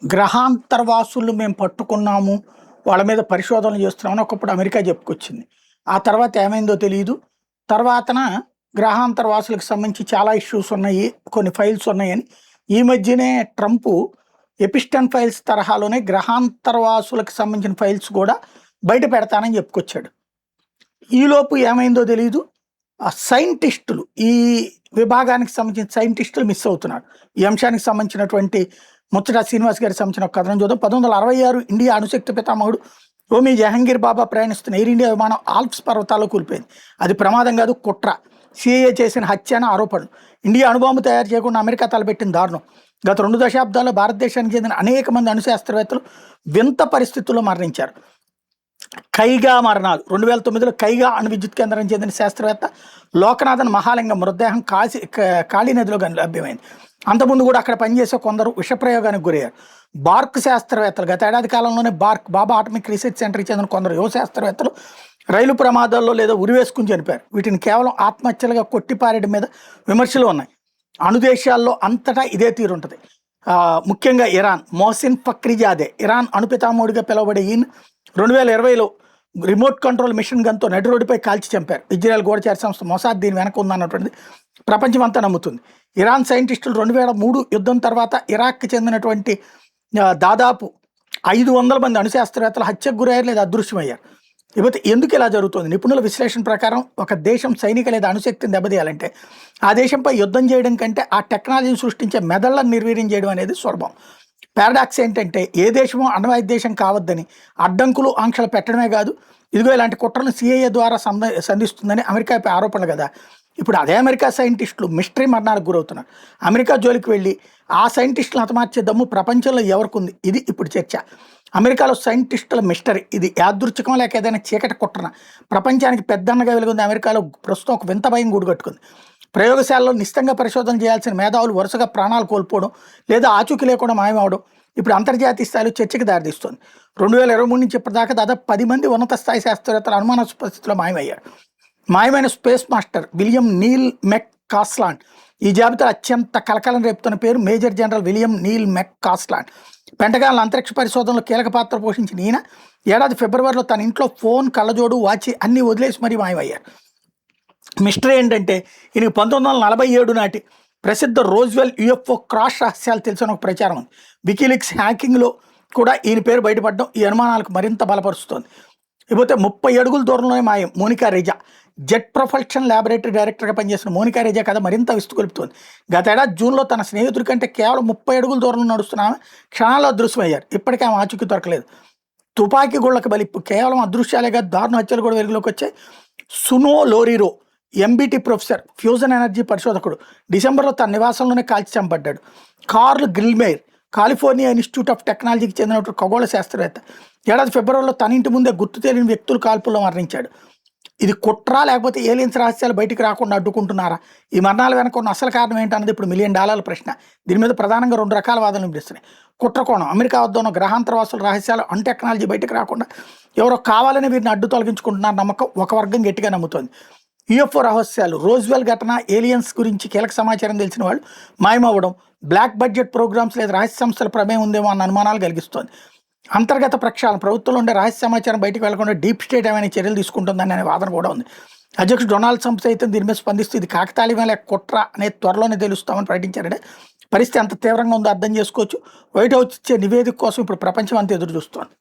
గ్రహాంతరవాసులు మేము పట్టుకున్నాము, వాళ్ళ మీద పరిశోధనలు చేస్తున్నామని ఒకప్పుడు అమెరికా చెప్పుకొచ్చింది. ఆ తర్వాత ఏమైందో తెలీదు. తర్వాతన గ్రహాంతరవాసులకు సంబంధించి చాలా ఇష్యూస్ ఉన్నాయి, కొన్ని ఫైల్స్ ఉన్నాయని ఈ మధ్యనే ట్రంపు ఎపిస్టన్ ఫైల్స్ తరహాలోనే గ్రహాంతరవాసులకు సంబంధించిన ఫైల్స్ కూడా బయట పెడతానని చెప్పుకొచ్చాడు. ఈలోపు ఏమైందో తెలీదు. ఆ సైంటిస్టులు, ఈ విభాగానికి సంబంధించిన సైంటిస్టులు మిస్ అవుతున్నారు. ఈ అంశానికి సంబంధించినటువంటి ముచ్చట శ్రీనివాస్ గారికి సంబంధించిన ఒక కథనం చూద్దాం. 1966 ఇండియా అణుశక్తి పితామహుడు హోమీ జహంగీర్ బాబా ప్రయాణిస్తున్న ఎయిర్ ఇండియా విమానం ఆల్ప్స్ పర్వతాల్లో కూలిపోయింది. అది ప్రమాదం కాదు, కుట్ర. సిఐఏ చేసిన హత్య అనే ఆరోపణలు. ఇండియా అణుబాంబు తయారు చేయకుండా అమెరికా తలపెట్టిన దారుణం. గత 2 దశాబ్దాల్లో భారతదేశానికి చెందిన అనేక మంది అణుశాస్త్రవేత్తలు వింత పరిస్థితుల్లో మరణించారు. కైగా మరణాలు. 2009లో కైగా అణు విద్యుత్ కేంద్రానికి చెందిన శాస్త్రవేత్త లోకనాథన్ మహాలింగం మృతదేహం కాళీ నదిలో లభ్యమైంది. అంతకుముందు కూడా అక్కడ పనిచేసే కొందరు విషప్రయోగానికి గురయ్యారు. బార్క్ శాస్త్రవేత్తలు గత ఏడాది కాలంలోనే బాబా ఆటమిక్ రీసెర్చ్ సెంటర్కి చెందిన కొందరు యువ శాస్త్రవేత్తలు రైలు ప్రమాదాల్లో లేదా ఉరివేసుకుని చనిపోయారు. వీటిని కేవలం ఆత్మహత్యలుగా కొట్టిపారేయడం మీద విమర్శలు ఉన్నాయి. అణుదేశాల్లో అంతటా ఇదే తీరుంటుంది. ముఖ్యంగా ఇరాన్. మోసిన్ ఫక్రీజాదే ఇరాన్ అణుపితామహుడిగా పిలువబడే ఈయన 2020లో రిమోట్ కంట్రోల్ మిషన్ గన్తో నడి రోడ్డుపై కాల్చి చంపారు. ఇజ్రాయెల్ గూఢచార సంస్థ మొసాద్ దీని వెనక ఉందన్నటువంటిది ప్రపంచం అంతా నమ్ముతుంది. ఇరాన్ సైంటిస్టులు 2003 యుద్ధం తర్వాత ఇరాక్కి చెందినటువంటి దాదాపు 500 మంది అణుశాస్త్రవేత్తలు హత్యకు గురయ్యారు లేదా అదృశ్యమయ్యారు. ఇకపోతే ఎందుకు ఇలా జరుగుతుంది? నిపుణుల విశ్లేషణ ప్రకారం ఒక దేశం సైనిక లేదా అణుశక్తిని దెబ్బతీయాలంటే ఆ దేశంపై యుద్ధం చేయడం కంటే ఆ టెక్నాలజీని సృష్టించే మెదళ్లను నిర్వీర్యం చేయడం అనేది సులభం. పారాడాక్స్ ఏంటంటే ఏ దేశమో అణ్వాయుధ దేశం కావద్దని అడ్డంకులు ఆంక్షలు పెట్టడమే కాదు, ఇదిగో ఇలాంటి కుట్రను సిఐఏ ద్వారా సంధిస్తుందని అమెరికాపై ఆరోపణలు కదా. ఇప్పుడు అదే అమెరికా సైంటిస్టులు మిస్టరీ మరణాలకు గురవుతున్నారు. అమెరికా జోలికి వెళ్ళి ఆ సైంటిస్టులను హతమార్చే దమ్ము ప్రపంచంలో ఎవరికి ఉంది? ఇది ఇప్పుడు చర్చ. అమెరికాలో సైంటిస్టుల మిస్టరీ ఇది యాదృచ్ఛికం లేక ఏదైనా చీకటి కుట్రన? ప్రపంచానికి పెద్దన్నగా వెలుగుంది అమెరికాలో ప్రస్తుతం ఒక వింత భయం గూడుగట్టుకుంది. ప్రయోగశాలలో నిశ్చితంగా పరిశోధన చేయాల్సిన మేధావులు వరుసగా ప్రాణాలు కోల్పోవడం లేదా ఆచూకీ లేకుండా మాయమవడం ఇప్పుడు అంతర్జాతీయ స్థాయిలో చర్చకు దారితీస్తుంది. 2023 నుంచి ఇప్పటిదాకా దాదాపు 10 మంది ఉన్నత స్థాయి శాస్త్రవేత్తలు అనుమానాస్పద పరిస్థితిలో మాయమయ్యారు. మాయమైన స్పేస్ మాస్టర్ విలియం నీల్ మెక్ కాస్లాండ్. ఈ జాబితా అత్యంత కలకలం రేపుతున్న పేరు మేజర్ జనరల్ విలియం నీల్ మెక్ కాస్లాండ్. పెంటగాన్ల అంతరిక్ష పరిశోధనలో కీలక పాత్ర పోషించిన ఈయన ఏడాది ఫిబ్రవరిలో తన ఇంట్లో ఫోన్, కళ్ళజోడు, వాచి అన్నీ వదిలేసి మరీ మాయమయ్యారు. మిస్టరీ ఏంటంటే ఈయనకి 1947 నాటి ప్రసిద్ధ రోజ్వెల్ యుఎఫ్ఓ క్రాష్ రహస్యాలు తెలిసిన ఒక ప్రచారం ఉంది. వికీలీక్స్ హ్యాకింగ్లో కూడా ఈయన పేరు బయటపడడం ఈ అనుమానాలకు మరింత బలపరుస్తోంది. ఇకపోతే 30 అడుగుల దూరంలోనే మాయం Monica Reza. Jet propulsion laboratory డైరెక్టర్గా పనిచేసిన మోనికా రెజా కథ మరింత విస్తుకొలుపుతోంది. గత ఏడాది జూన్లో తన స్నేహితుడి కంటే కేవలం 30 అడుగుల దూరంలో నడుస్తున్న ఆమె క్షణాల్లో అదృశ్యమయ్యారు. ఇప్పటికీ ఆమె ఆచూకీ దొరకలేదు. తుపాకీ గుళ్ళకి బలిప్పు. కేవలం అదృశ్యాలేగా దారుణ హత్యలు కూడా వెలుగులోకి వచ్చాయి. సునో లోరిరో ఎంబీటీ ప్రొఫెసర్, ఫ్యూజన్ ఎనర్జీ పరిశోధకుడు డిసెంబర్లో తన నివాసంలోనే కాల్చి చంపడ్డాడు. కార్ల్ గ్రిల్మేర్ కాలిఫోర్నియా ఇన్స్టిట్యూట్ ఆఫ్ టెక్నాలజీకి చెందినటువంటి ఖగోళ శాస్త్రవేత్త ఏడాది ఫిబ్రవరిలో తన ఇంటి ముందే గుర్తు తెలియని వ్యక్తులు కాల్పుల్లో మరణించాడు. ఇది కుట్ర లేకపోతే ఏలియన్స్ రహస్యాలు బయటికి రాకుండా అడ్డుకుంటున్నారా? ఈ మరణాల వెనక ఉన్న అసలు కారణం ఏంటన్నది ఇప్పుడు $1 మిలియన్ ప్రశ్న. దీని మీద ప్రధానంగా 2 రకాల వాదనలు వినిపిస్తున్నాయి. కుట్ర కోణం, అమెరికా వద్ద ఉన్న గ్రహాంతరవాసుల రహస్యాలు టెక్నాలజీ బయటకు రాకుండా ఎవరో కావాలని వీరిని అడ్డు తొలగించుకుంటున్నారు నమ్మకం ఒక వర్గం గట్టిగా నమ్ముతోంది. యుఎఫ్ఓ రహస్యాలు, రోజ్వెల్ ఘటన, ఏలియన్స్ గురించి కీలక సమాచారం తెలిసిన వాళ్ళు మాయమవ్వడం, బ్లాక్ బడ్జెట్ ప్రోగ్రామ్స్ లేదా రహస్య సంస్థల ప్రమేయం ఉందేమో అన్న అనుమానాలు కలిగిస్తోంది. అంతర్గత ప్రక్షాళన, ప్రభుత్వంలో ఉండే రహస్య సమాచారం బయటకు వెళ్లకుండా డీప్ స్టేట్ ఏమైనా చర్యలు తీసుకుంటుందని అనే వాదన కూడా ఉంది. అధ్యక్షుడు డొనాల్డ్ ట్రంప్ సైతం దీని మీద స్పందిస్తూ ఇది కాకతాళీయమే లేక కుట్ర అనేది త్వరలోనే తెలుస్తామని ప్రకటించారంటే పరిస్థితి ఎంత తీవ్రంగా ఉందో అర్థం చేసుకోవచ్చు. వైట్ హౌస్ ఇచ్చే నివేదిక కోసం ఇప్పుడు ప్రపంచం అంతా ఎదురు చూస్తోంది.